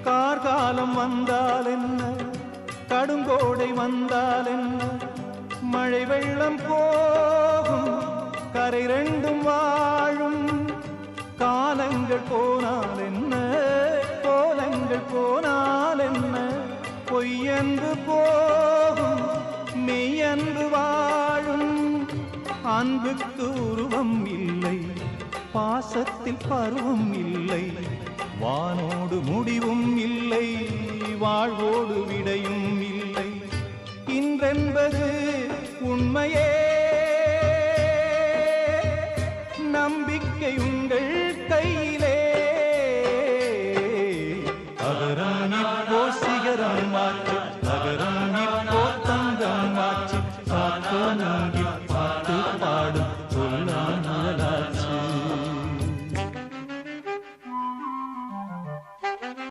கார்காலம் வந்தால் என்ன, கடுங்கோடை வந்தால் என்ன, மழை வெள்ளம் போகும் கரை ரெண்டும் வாழும். காலங்கள் போனால் என்ன, கோலங்கள் போனால் என்ன, பொய்யன்று போகும் மெய்யன்று வாழும். அன்புக்கு உருவம் இல்லை, பாசத்தில் பருவம் இல்லை, வானோடு முடிவும் இல்லை, வாழ்வோடு விடையும் இல்லை. இன்றென்பது உண்மையே, நம்பிக்கை உங்கள் கையில்.